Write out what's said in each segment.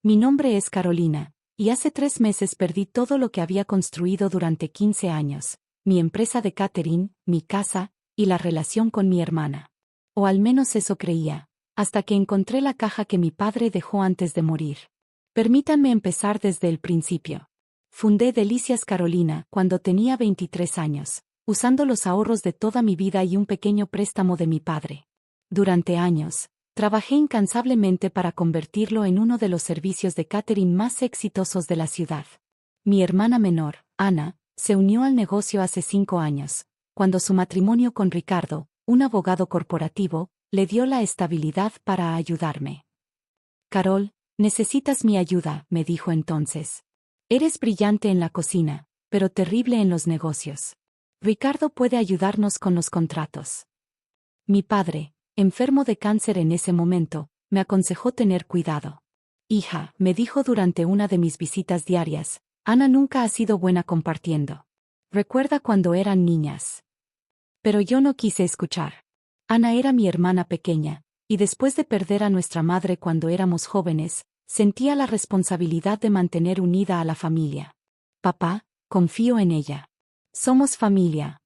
Mi nombre es Carolina, y hace 3 meses perdí todo lo que había construido durante 15 años, mi empresa de catering, mi casa, y la relación con mi hermana. O al menos eso creía, hasta que encontré la caja que mi padre dejó antes de morir. Permítanme empezar desde el principio. Fundé Delicias Carolina cuando tenía 23 años, usando los ahorros de toda mi vida y un pequeño préstamo de mi padre. Durante años, trabajé incansablemente para convertirlo en uno de los servicios de catering más exitosos de la ciudad. Mi hermana menor, Ana, se unió al negocio hace 5 años, cuando su matrimonio con Ricardo, un abogado corporativo, le dio la estabilidad para ayudarme. Carol, necesitas mi ayuda, me dijo entonces. Eres brillante en la cocina, pero terrible en los negocios. Ricardo puede ayudarnos con los contratos. Mi padre, enfermo de cáncer en ese momento, me aconsejó tener cuidado. Hija, me dijo durante una de mis visitas diarias, Ana nunca ha sido buena compartiendo. Recuerda cuando eran niñas. Pero yo no quise escuchar. Ana era mi hermana pequeña, y después de perder a nuestra madre cuando éramos jóvenes, sentía la responsabilidad de mantener unida a la familia. Papá, confío en ella. Somos familia.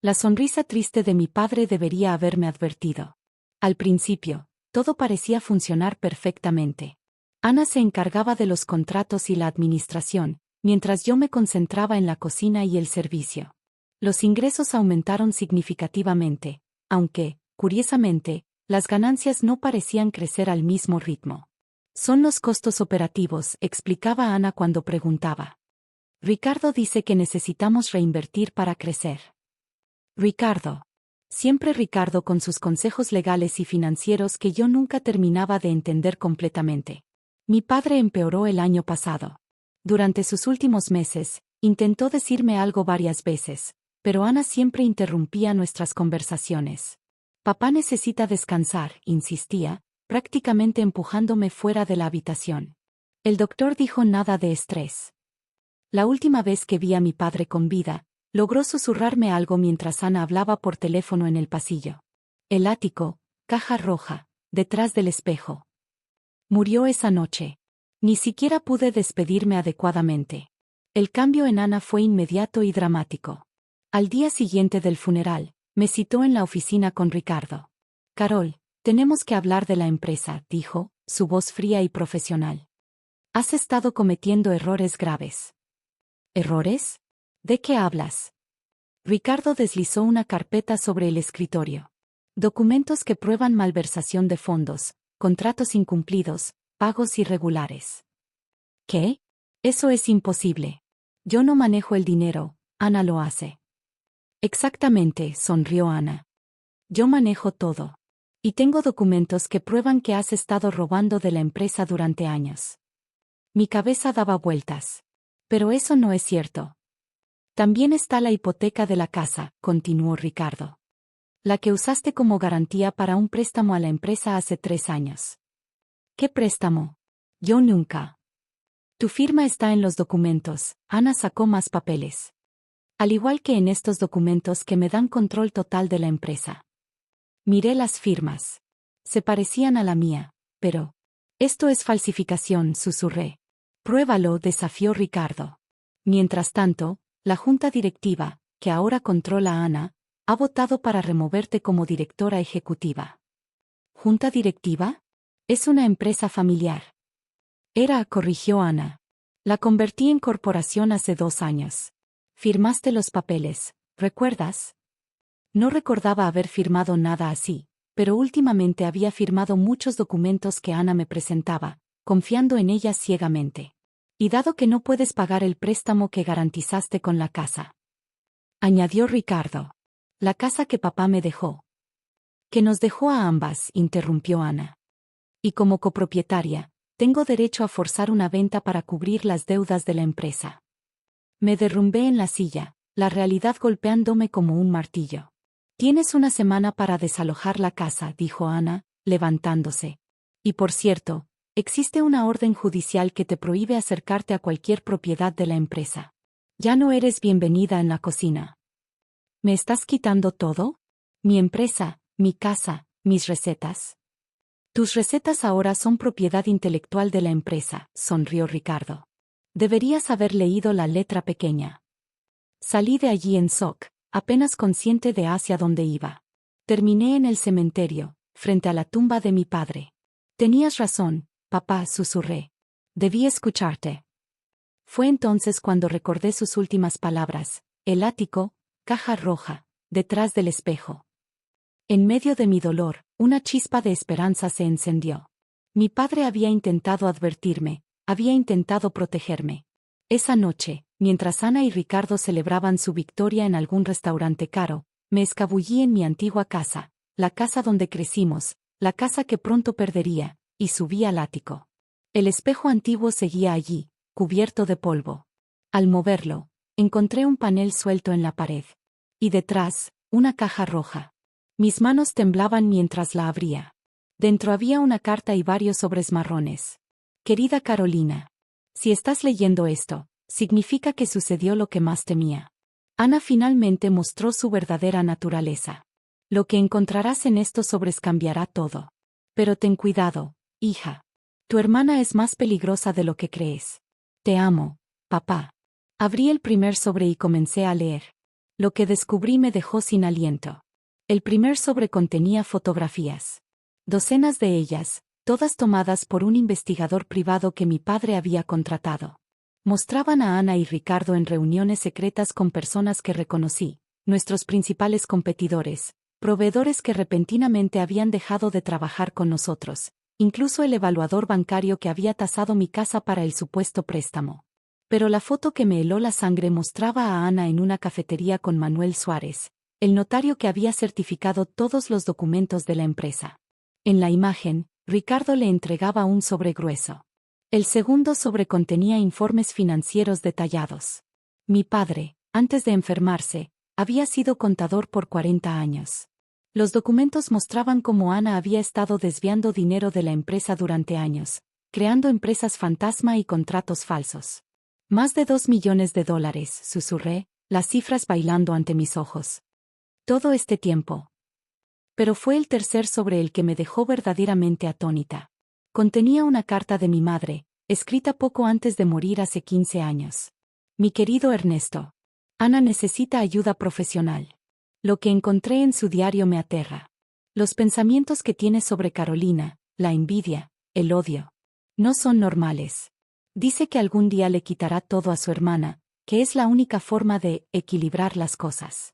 La sonrisa triste de mi padre debería haberme advertido. Al principio, todo parecía funcionar perfectamente. Ana se encargaba de los contratos y la administración, mientras yo me concentraba en la cocina y el servicio. Los ingresos aumentaron significativamente, aunque, curiosamente, las ganancias no parecían crecer al mismo ritmo. Son los costos operativos, explicaba Ana cuando preguntaba. Ricardo dice que necesitamos reinvertir para crecer. Ricardo. Siempre Ricardo con sus consejos legales y financieros que yo nunca terminaba de entender completamente. Mi padre empeoró el año pasado. Durante sus últimos meses, intentó decirme algo varias veces, pero Ana siempre interrumpía nuestras conversaciones. Papá necesita descansar, insistía, prácticamente empujándome fuera de la habitación. El doctor dijo nada de estrés. La última vez que vi a mi padre con vida, logró susurrarme algo mientras Ana hablaba por teléfono en el pasillo. El ático, caja roja, detrás del espejo. Murió esa noche. Ni siquiera pude despedirme adecuadamente. El cambio en Ana fue inmediato y dramático. Al día siguiente del funeral, me citó en la oficina con Ricardo. Carol, tenemos que hablar de la empresa, dijo, su voz fría y profesional. Has estado cometiendo errores graves. ¿Errores? ¿De qué hablas? Ricardo deslizó una carpeta sobre el escritorio. Documentos que prueban malversación de fondos, contratos incumplidos, pagos irregulares. ¿Qué? Eso es imposible. Yo no manejo el dinero, Ana lo hace. Exactamente, sonrió Ana. Yo manejo todo. Y tengo documentos que prueban que has estado robando de la empresa durante años. Mi cabeza daba vueltas. Pero eso no es cierto. También está la hipoteca de la casa, continuó Ricardo. La que usaste como garantía para un préstamo a la empresa hace 3 años. ¿Qué préstamo? Yo nunca. Tu firma está en los documentos, Ana sacó más papeles. Al igual que en estos documentos que me dan control total de la empresa. Miré las firmas. Se parecían a la mía, pero... Esto es falsificación, susurré. Pruébalo, desafió Ricardo. Mientras tanto, la junta directiva, que ahora controla a Ana, ha votado para removerte como directora ejecutiva. ¿Junta directiva? Es una empresa familiar. Era, corrigió Ana. La convertí en corporación hace 2 años. Firmaste los papeles, ¿recuerdas? No recordaba haber firmado nada así, pero últimamente había firmado muchos documentos que Ana me presentaba, confiando en ella ciegamente. Y dado que no puedes pagar el préstamo que garantizaste con la casa. Añadió Ricardo. La casa que papá me dejó. Que nos dejó a ambas, interrumpió Ana. Y como copropietaria, tengo derecho a forzar una venta para cubrir las deudas de la empresa. Me derrumbé en la silla, la realidad golpeándome como un martillo. Tienes una semana para desalojar la casa, dijo Ana, levantándose. Y por cierto, existe una orden judicial que te prohíbe acercarte a cualquier propiedad de la empresa. Ya no eres bienvenida en la cocina. ¿Me estás quitando todo? ¿Mi empresa, mi casa, mis recetas? Tus recetas ahora son propiedad intelectual de la empresa, sonrió Ricardo. Deberías haber leído la letra pequeña. Salí de allí en shock, apenas consciente de hacia dónde iba. Terminé en el cementerio, frente a la tumba de mi padre. Tenías razón, papá, susurré. Debí escucharte. Fue entonces cuando recordé sus últimas palabras: el ático, caja roja, detrás del espejo. En medio de mi dolor, una chispa de esperanza se encendió. Mi padre había intentado advertirme, había intentado protegerme. Esa noche, mientras Ana y Ricardo celebraban su victoria en algún restaurante caro, me escabullí en mi antigua casa, la casa donde crecimos, la casa que pronto perdería, y subí al ático. El espejo antiguo seguía allí, cubierto de polvo. Al moverlo, encontré un panel suelto en la pared. Y detrás, una caja roja. Mis manos temblaban mientras la abría. Dentro había una carta y varios sobres marrones. Querida Carolina, si estás leyendo esto, significa que sucedió lo que más temía. Ana finalmente mostró su verdadera naturaleza. Lo que encontrarás en estos sobres cambiará todo. Pero ten cuidado, hija. Tu hermana es más peligrosa de lo que crees. Te amo, papá. Abrí el primer sobre y comencé a leer. Lo que descubrí me dejó sin aliento. El primer sobre contenía fotografías. Docenas de ellas, todas tomadas por un investigador privado que mi padre había contratado. Mostraban a Ana y Ricardo en reuniones secretas con personas que reconocí, nuestros principales competidores, proveedores que repentinamente habían dejado de trabajar con nosotros, incluso el evaluador bancario que había tasado mi casa para el supuesto préstamo. Pero la foto que me heló la sangre mostraba a Ana en una cafetería con Manuel Suárez, el notario que había certificado todos los documentos de la empresa. En la imagen, Ricardo le entregaba un sobre grueso. El segundo sobre contenía informes financieros detallados. Mi padre, antes de enfermarse, había sido contador por 40 años. Los documentos mostraban cómo Ana había estado desviando dinero de la empresa durante años, creando empresas fantasma y contratos falsos. Más de $2 millones, susurré, las cifras bailando ante mis ojos. Todo este tiempo. Pero fue el tercer sobre el que me dejó verdaderamente atónita. Contenía una carta de mi madre, escrita poco antes de morir hace 15 años. Mi querido Ernesto. Ana necesita ayuda profesional. Lo que encontré en su diario me aterra. Los pensamientos que tiene sobre Carolina, la envidia, el odio, no son normales. Dice que algún día le quitará todo a su hermana, que es la única forma de equilibrar las cosas.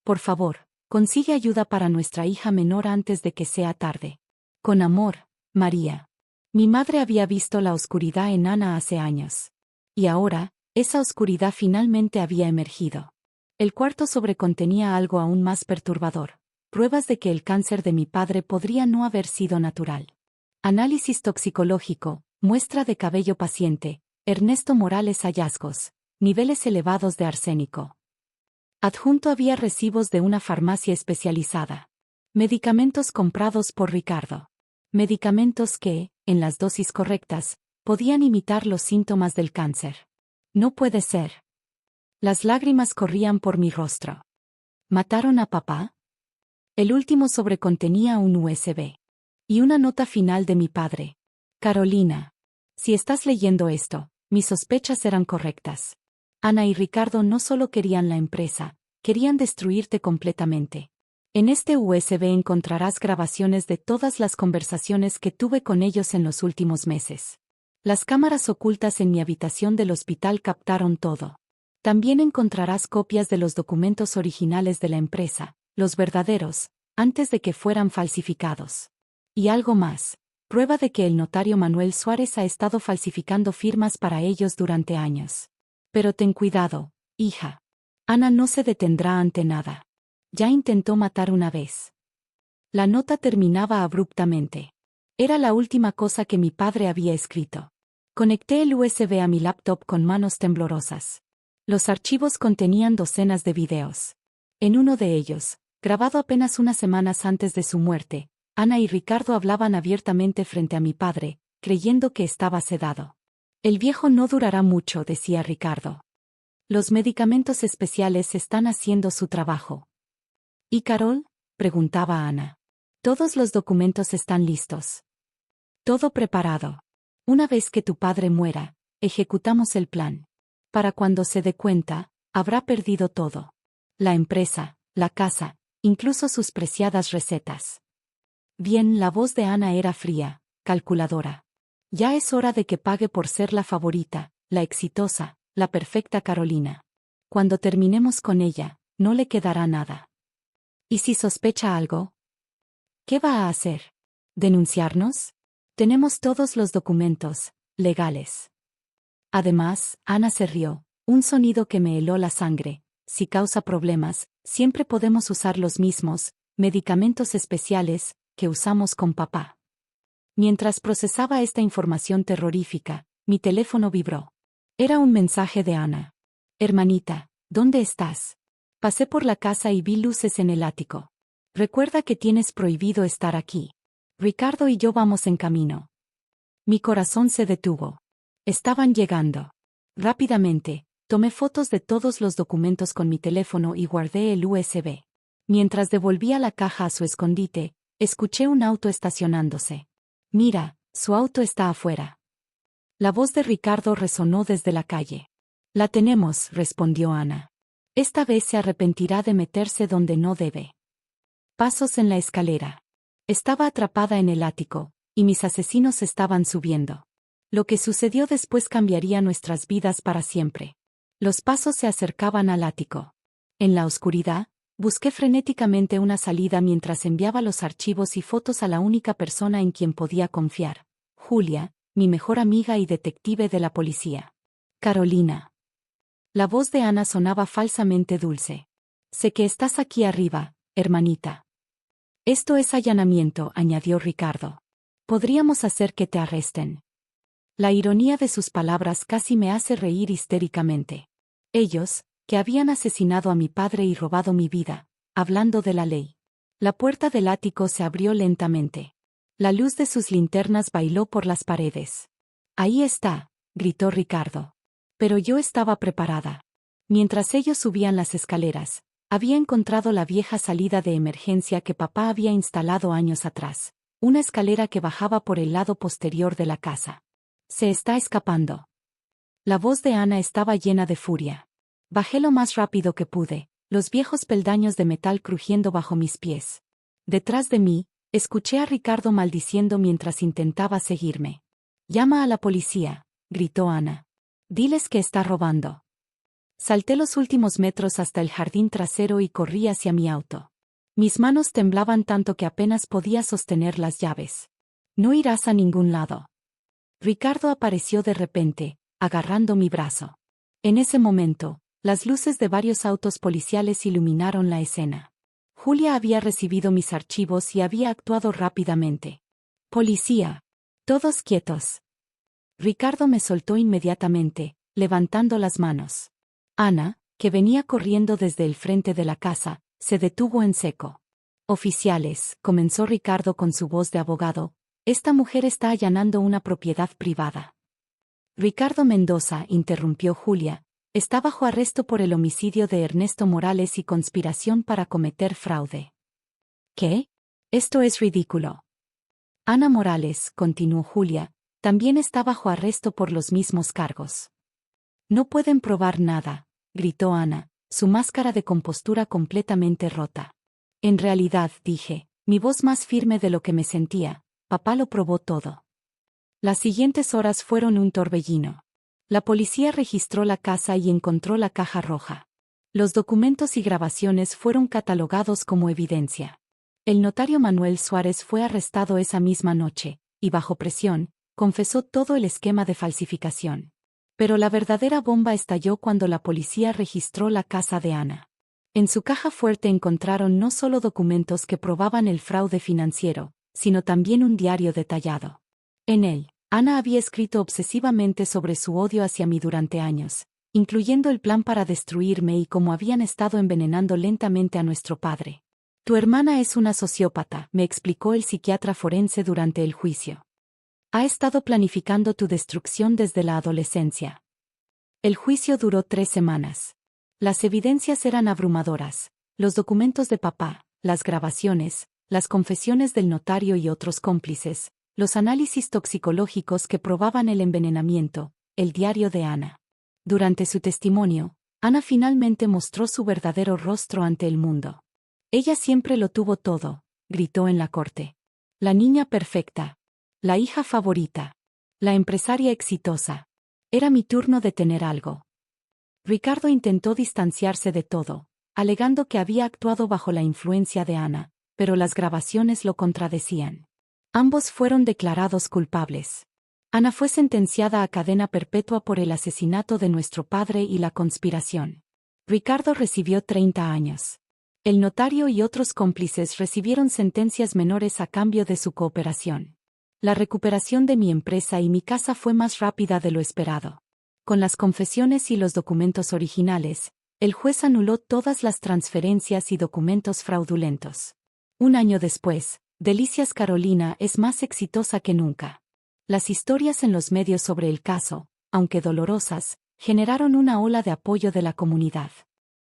Por favor, consigue ayuda para nuestra hija menor antes de que sea tarde. Con amor, María. Mi madre había visto la oscuridad en Ana hace años. Y ahora, esa oscuridad finalmente había emergido. El cuarto sobre contenía algo aún más perturbador: pruebas de que el cáncer de mi padre podría no haber sido natural. Análisis toxicológico, muestra de cabello paciente, Ernesto Morales hallazgos, niveles elevados de arsénico. Adjunto había recibos de una farmacia especializada. Medicamentos comprados por Ricardo. Medicamentos que, en las dosis correctas, podían imitar los síntomas del cáncer. No puede ser. Las lágrimas corrían por mi rostro. ¿Mataron a papá? El último sobre contenía un USB. Y una nota final de mi padre. Carolina. Si estás leyendo esto, mis sospechas eran correctas. Ana y Ricardo no solo querían la empresa, querían destruirte completamente. En este USB encontrarás grabaciones de todas las conversaciones que tuve con ellos en los últimos meses. Las cámaras ocultas en mi habitación del hospital captaron todo. También encontrarás copias de los documentos originales de la empresa, los verdaderos, antes de que fueran falsificados. Y algo más, prueba de que el notario Manuel Suárez ha estado falsificando firmas para ellos durante años. Pero ten cuidado, hija. Ana no se detendrá ante nada. Ya intentó matar una vez. La nota terminaba abruptamente. Era la última cosa que mi padre había escrito. Conecté el USB a mi laptop con manos temblorosas. Los archivos contenían docenas de videos. En uno de ellos, grabado apenas unas semanas antes de su muerte, Ana y Ricardo hablaban abiertamente frente a mi padre, creyendo que estaba sedado. El viejo no durará mucho, decía Ricardo. Los medicamentos especiales están haciendo su trabajo. ¿Y Carol?, preguntaba Ana. Todos los documentos están listos. Todo preparado. Una vez que tu padre muera, ejecutamos el plan. Para cuando se dé cuenta, habrá perdido todo. La empresa, la casa, incluso sus preciadas recetas. Bien, la voz de Ana era fría, calculadora. Ya es hora de que pague por ser la favorita, la exitosa, la perfecta Carolina. Cuando terminemos con ella, no le quedará nada. ¿Y si sospecha algo? ¿Qué va a hacer? ¿Denunciarnos? Tenemos todos los documentos, legales. Además, Ana se rió, un sonido que me heló la sangre. Si causa problemas, siempre podemos usar los mismos, medicamentos especiales, que usamos con papá. Mientras procesaba esta información terrorífica, mi teléfono vibró. Era un mensaje de Ana. Hermanita, ¿dónde estás? Pasé por la casa y vi luces en el ático. Recuerda que tienes prohibido estar aquí. Ricardo y yo vamos en camino. Mi corazón se detuvo. Estaban llegando. Rápidamente, tomé fotos de todos los documentos con mi teléfono y guardé el USB. Mientras devolvía la caja a su escondite, escuché un auto estacionándose. Mira, su auto está afuera. La voz de Ricardo resonó desde la calle. La tenemos, respondió Ana. Esta vez se arrepentirá de meterse donde no debe. Pasos en la escalera. Estaba atrapada en el ático, y mis asesinos estaban subiendo. Lo que sucedió después cambiaría nuestras vidas para siempre. Los pasos se acercaban al ático. En la oscuridad, busqué frenéticamente una salida mientras enviaba los archivos y fotos a la única persona en quien podía confiar. Julia, mi mejor amiga y detective de la policía. Carolina. La voz de Ana sonaba falsamente dulce. Sé que estás aquí arriba, hermanita. Esto es allanamiento, añadió Ricardo. Podríamos hacer que te arresten. La ironía de sus palabras casi me hace reír histéricamente. Ellos, que habían asesinado a mi padre y robado mi vida, hablando de la ley. La puerta del ático se abrió lentamente. La luz de sus linternas bailó por las paredes. Ahí está, gritó Ricardo. Pero yo estaba preparada. Mientras ellos subían las escaleras, había encontrado la vieja salida de emergencia que papá había instalado años atrás, una escalera que bajaba por el lado posterior de la casa. Se está escapando. La voz de Ana estaba llena de furia. Bajé lo más rápido que pude, los viejos peldaños de metal crujiendo bajo mis pies. Detrás de mí, escuché a Ricardo maldiciendo mientras intentaba seguirme. Llama a la policía, gritó Ana. Diles que está robando. Salté los últimos metros hasta el jardín trasero y corrí hacia mi auto. Mis manos temblaban tanto que apenas podía sostener las llaves. No irás a ningún lado. Ricardo apareció de repente, agarrando mi brazo. En ese momento, las luces de varios autos policiales iluminaron la escena. Julia había recibido mis archivos y había actuado rápidamente. Policía. Todos quietos. Ricardo me soltó inmediatamente, levantando las manos. Ana, que venía corriendo desde el frente de la casa, se detuvo en seco. Oficiales, comenzó Ricardo con su voz de abogado, esta mujer está allanando una propiedad privada. Ricardo Mendoza, interrumpió Julia, está bajo arresto por el homicidio de Ernesto Morales y conspiración para cometer fraude. ¿Qué? Esto es ridículo. Ana Morales, continuó Julia, también está bajo arresto por los mismos cargos. No pueden probar nada, gritó Ana, su máscara de compostura completamente rota. En realidad, dije, mi voz más firme de lo que me sentía, papá lo probó todo. Las siguientes horas fueron un torbellino. La policía registró la casa y encontró la caja roja. Los documentos y grabaciones fueron catalogados como evidencia. El notario Manuel Suárez fue arrestado esa misma noche, y bajo presión, confesó todo el esquema de falsificación. Pero la verdadera bomba estalló cuando la policía registró la casa de Ana. En su caja fuerte encontraron no solo documentos que probaban el fraude financiero, sino también un diario detallado. En él, Ana había escrito obsesivamente sobre su odio hacia mí durante años, incluyendo el plan para destruirme y cómo habían estado envenenando lentamente a nuestro padre. Tu hermana es una sociópata, me explicó el psiquiatra forense durante el juicio. Ha estado planificando tu destrucción desde la adolescencia. El juicio duró 3 semanas. Las evidencias eran abrumadoras. Los documentos de papá, las grabaciones, las confesiones del notario y otros cómplices, los análisis toxicológicos que probaban el envenenamiento, el diario de Ana. Durante su testimonio, Ana finalmente mostró su verdadero rostro ante el mundo. Ella siempre lo tuvo todo, gritó en la corte. La niña perfecta. La hija favorita. La empresaria exitosa. Era mi turno de tener algo. Ricardo intentó distanciarse de todo, alegando que había actuado bajo la influencia de Ana, pero las grabaciones lo contradecían. Ambos fueron declarados culpables. Ana fue sentenciada a cadena perpetua por el asesinato de nuestro padre y la conspiración. Ricardo recibió 30 años. El notario y otros cómplices recibieron sentencias menores a cambio de su cooperación. La recuperación de mi empresa y mi casa fue más rápida de lo esperado. Con las confesiones y los documentos originales, el juez anuló todas las transferencias y documentos fraudulentos. Un año después, Delicias Carolina es más exitosa que nunca. Las historias en los medios sobre el caso, aunque dolorosas, generaron una ola de apoyo de la comunidad.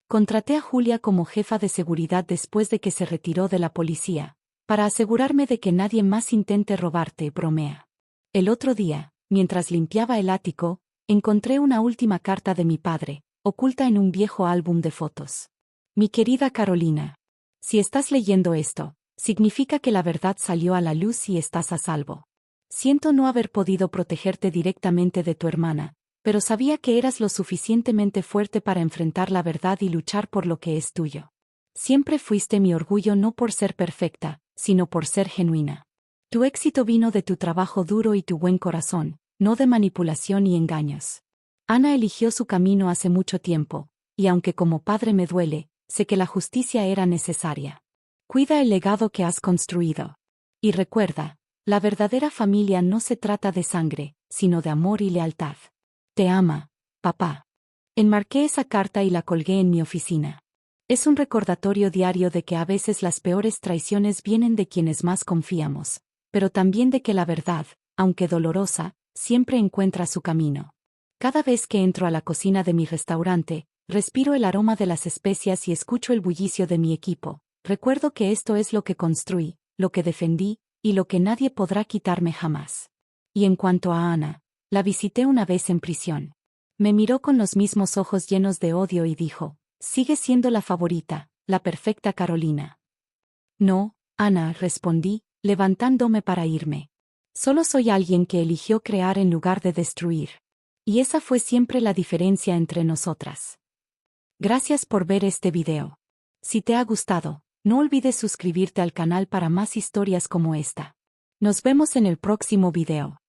Contraté a Julia como jefa de seguridad después de que se retiró de la policía, para asegurarme de que nadie más intente robarte, bromea. El otro día, mientras limpiaba el ático, encontré una última carta de mi padre, oculta en un viejo álbum de fotos. Mi querida Carolina, si estás leyendo esto, significa que la verdad salió a la luz y estás a salvo. Siento no haber podido protegerte directamente de tu hermana, pero sabía que eras lo suficientemente fuerte para enfrentar la verdad y luchar por lo que es tuyo. Siempre fuiste mi orgullo no por ser perfecta, sino por ser genuina. Tu éxito vino de tu trabajo duro y tu buen corazón, no de manipulación y engaños. Ana eligió su camino hace mucho tiempo, y aunque como padre me duele, sé que la justicia era necesaria. Cuida el legado que has construido. Y recuerda, la verdadera familia no se trata de sangre, sino de amor y lealtad. Te ama, papá. Enmarqué esa carta y la colgué en mi oficina. Es un recordatorio diario de que a veces las peores traiciones vienen de quienes más confiamos, pero también de que la verdad, aunque dolorosa, siempre encuentra su camino. Cada vez que entro a la cocina de mi restaurante, respiro el aroma de las especias y escucho el bullicio de mi equipo. Recuerdo que esto es lo que construí, lo que defendí, y lo que nadie podrá quitarme jamás. Y en cuanto a Ana, la visité una vez en prisión. Me miró con los mismos ojos llenos de odio y dijo, «Sigue siendo la favorita, la perfecta Carolina». «No, Ana», respondí, levantándome para irme. «Solo soy alguien que eligió crear en lugar de destruir. Y esa fue siempre la diferencia entre nosotras». Gracias por ver este video. Si te ha gustado, no olvides suscribirte al canal para más historias como esta. Nos vemos en el próximo video.